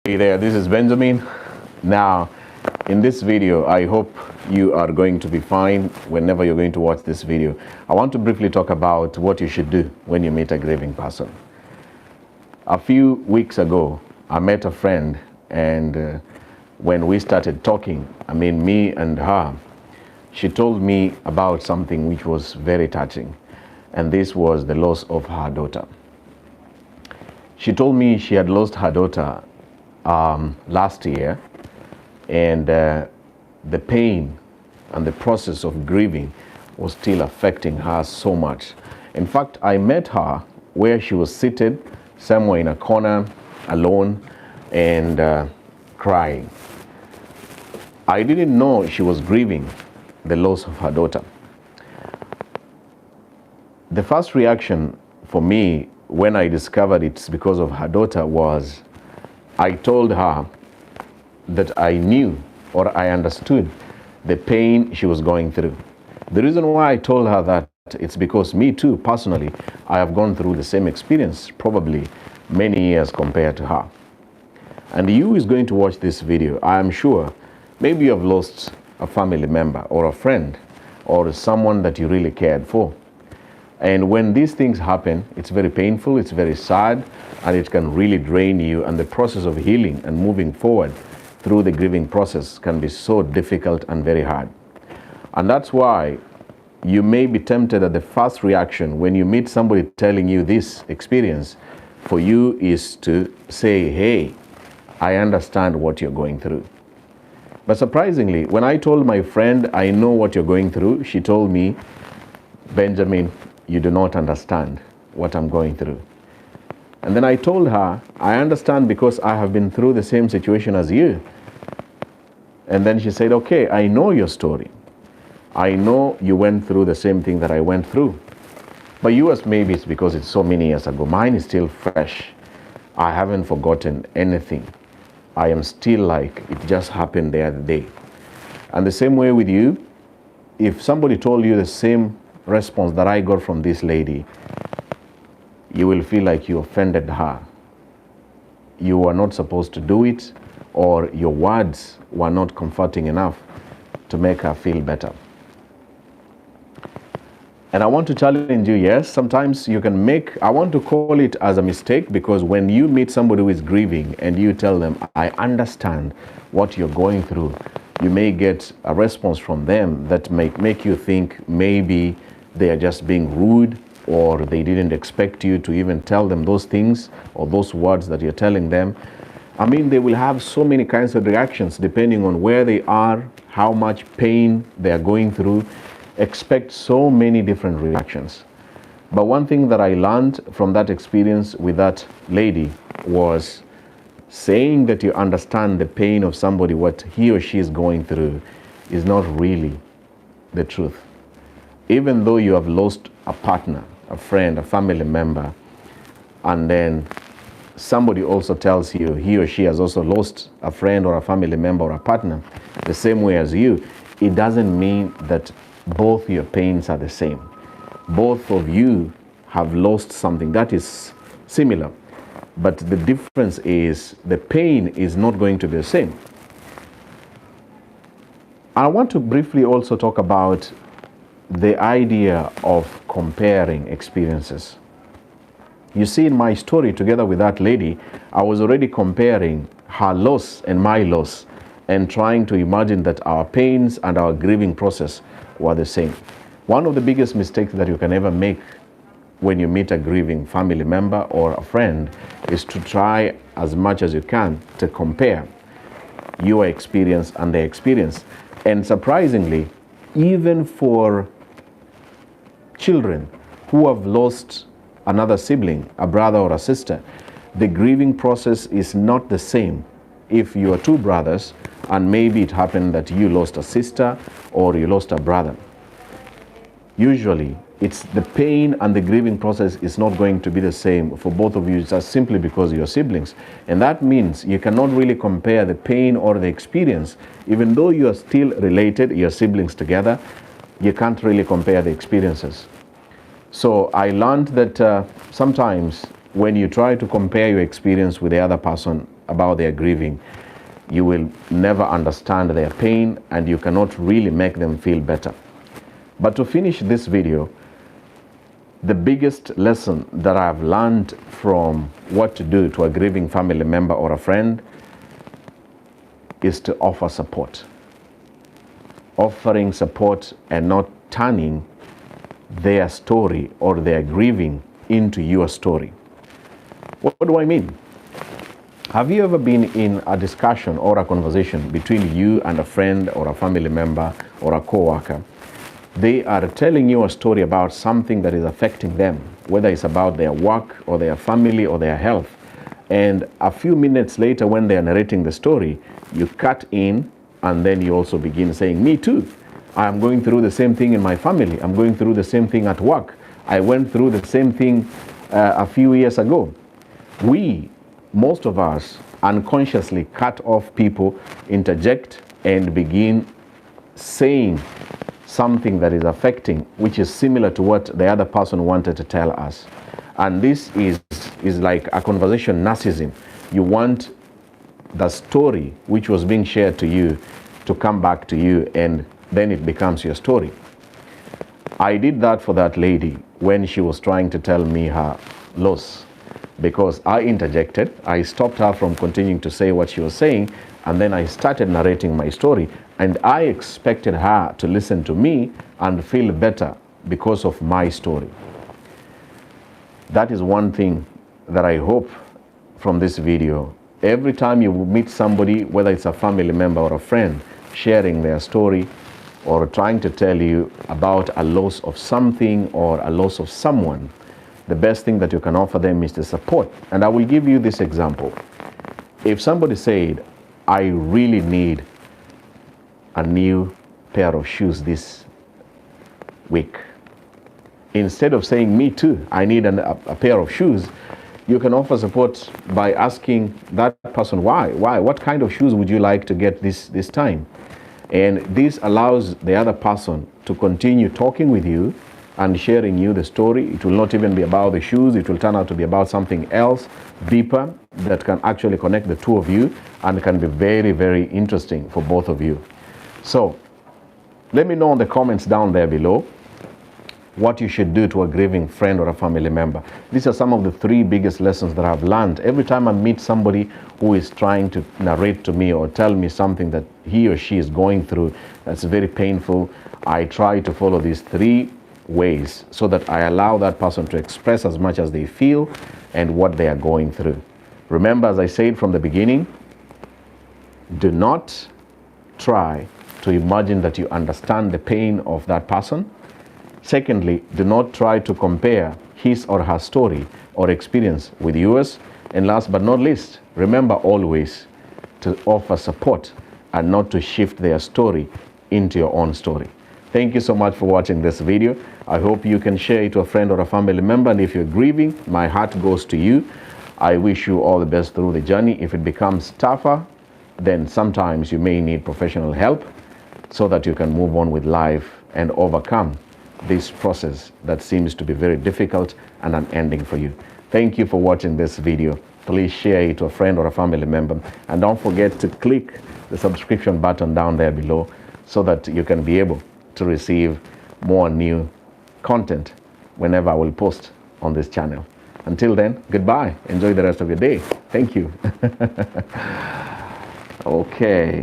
Hey there, this is Benjamin. Now, in this video, I hope you are going to be fine whenever you're going to watch this video. I want to briefly talk about what you should do when you meet a grieving person. A few weeks ago, I met a friend, and when we started talking, me and her, she told me about something which was very touching, and this was the loss of her daughter. She told me she had lost her daughter last year, and the pain and the process of grieving was still affecting her so much. In fact, I met her where she was seated somewhere in a corner alone and crying. I didn't know she was grieving the loss of her daughter. The first reaction for me when I discovered it's because of her daughter was I told her that I knew or I understood the pain she was going through. The reason why I told her that it's because me too, personally, I have gone through the same experience, probably many years compared to her. And you is going to watch this video, I am sure, maybe you have lost a family member or a friend or someone that you really cared for. And when these things happen, it's very painful, it's very sad, and it can really drain you. And the process of healing and moving forward through the grieving process can be so difficult and very hard. And that's why you may be tempted at the first reaction when you meet somebody telling you this experience, for you is to say, hey, I understand what you're going through. But surprisingly, when I told my friend, I know what you're going through, she told me, Benjamin, you do not understand what I'm going through. And then I told her, I understand because I have been through the same situation as you. And then she said, okay, I know your story. I know you went through the same thing that I went through. But yours, maybe it's because it's so many years ago. Mine is still fresh. I haven't forgotten anything. I am still like it just happened the other day. And the same way with you, if somebody told you the same response that I got from this lady, you will feel like you offended her. You were not supposed to do it, or your words were not comforting enough to make her feel better. And I want to challenge you, yes, sometimes you can I want to call it as a mistake, because when you meet somebody who is grieving and you tell them, I understand what you're going through, you may get a response from them that may make you think maybe they are just being rude, or they didn't expect you to even tell them those things or those words that you're telling them. They will have so many kinds of reactions depending on where they are, how much pain they are going through. Expect so many different reactions. But one thing that I learned from that experience with that lady was saying that you understand the pain of somebody, what he or she is going through, is not really the truth. Even though you have lost a partner, a friend, a family member, and then somebody also tells you he or she has also lost a friend or a family member or a partner the same way as you, it doesn't mean that both your pains are the same. Both of you have lost something that is similar, but the difference is the pain is not going to be the same. I want to briefly also talk about the idea of comparing experiences. You see, in my story together with that lady, I was already comparing her loss and my loss and trying to imagine that our pains and our grieving process were the same. One of the biggest mistakes that you can ever make when you meet a grieving family member or a friend is to try as much as you can to compare your experience and their experience. And surprisingly, even for children who have lost another sibling, a brother or a sister, the grieving process is not the same. If you are two brothers and maybe it happened that you lost a sister or you lost a brother, usually it's the pain and the grieving process is not going to be the same for both of you, just simply because you're siblings. And that means you cannot really compare the pain or the experience. Even though you are still related, you're siblings together, you can't really compare the experiences. So I learned that sometimes when you try to compare your experience with the other person, about their grieving, you will never understand their pain and you cannot really make them feel better. But to finish this video, the biggest lesson that I've learned from what to do to a grieving family member or a friend is to offer support. Offering support and not turning their story or their grieving into your story. What do I mean? Have you ever been in a discussion or a conversation between you and a friend or a family member or a co-worker? They are telling you a story about something that is affecting them, whether it's about their work or their family or their health. And a few minutes later, when they are narrating the story, you cut in and then you also begin saying, me too. I'm going through the same thing in my family. I'm going through the same thing at work. I went through the same thing a few years ago. Most of us unconsciously cut off people, interject, and begin saying something that is affecting, which is similar to what the other person wanted to tell us. And this is like a conversation narcissism. You want the story which was being shared to you to come back to you, and then it becomes your story. I did that for that lady when she was trying to tell me her loss, because I interjected. I stopped her from continuing to say what she was saying, and then I started narrating my story, and I expected her to listen to me and feel better because of my story. That is one thing that I hope from this video. Every time you meet somebody, whether it's a family member or a friend, sharing their story or trying to tell you about a loss of something or a loss of someone, the best thing that you can offer them is the support. And I will give you this example. If somebody said, I really need a new pair of shoes this week, instead of saying, me too, I need a pair of shoes, you can offer support by asking that person, why? What kind of shoes would you like to get this time? And this allows the other person to continue talking with you and sharing you the story. It will not even be about the shoes. It will turn out to be about something else deeper that can actually connect the two of you and can be very, very interesting for both of you. So let me know in the comments down there below what you should do to a grieving friend or a family member. These are some of the 3 biggest lessons that I've learned. Every time I meet somebody who is trying to narrate to me or tell me something that he or she is going through that's very painful, I try to follow these 3 ways so that I allow that person to express as much as they feel and what they are going through. Remember, as I said from the beginning, do not try to imagine that you understand the pain of that person. Secondly, do not try to compare his or her story or experience with yours. And last but not least, remember always to offer support and not to shift their story into your own story. Thank you so much for watching this video. I hope you can share it to a friend or a family member. And if you're grieving, my heart goes to you. I wish you all the best through the journey. If it becomes tougher, then sometimes you may need professional help so that you can move on with life and overcome this process that seems to be very difficult and unending for you. Thank you for watching this video. Please share it to a friend or a family member. And don't forget to click the subscription button down there below so that you can be able to receive more new content whenever I will post on this channel. Until then, goodbye. Enjoy the rest of your day. Thank you. Okay.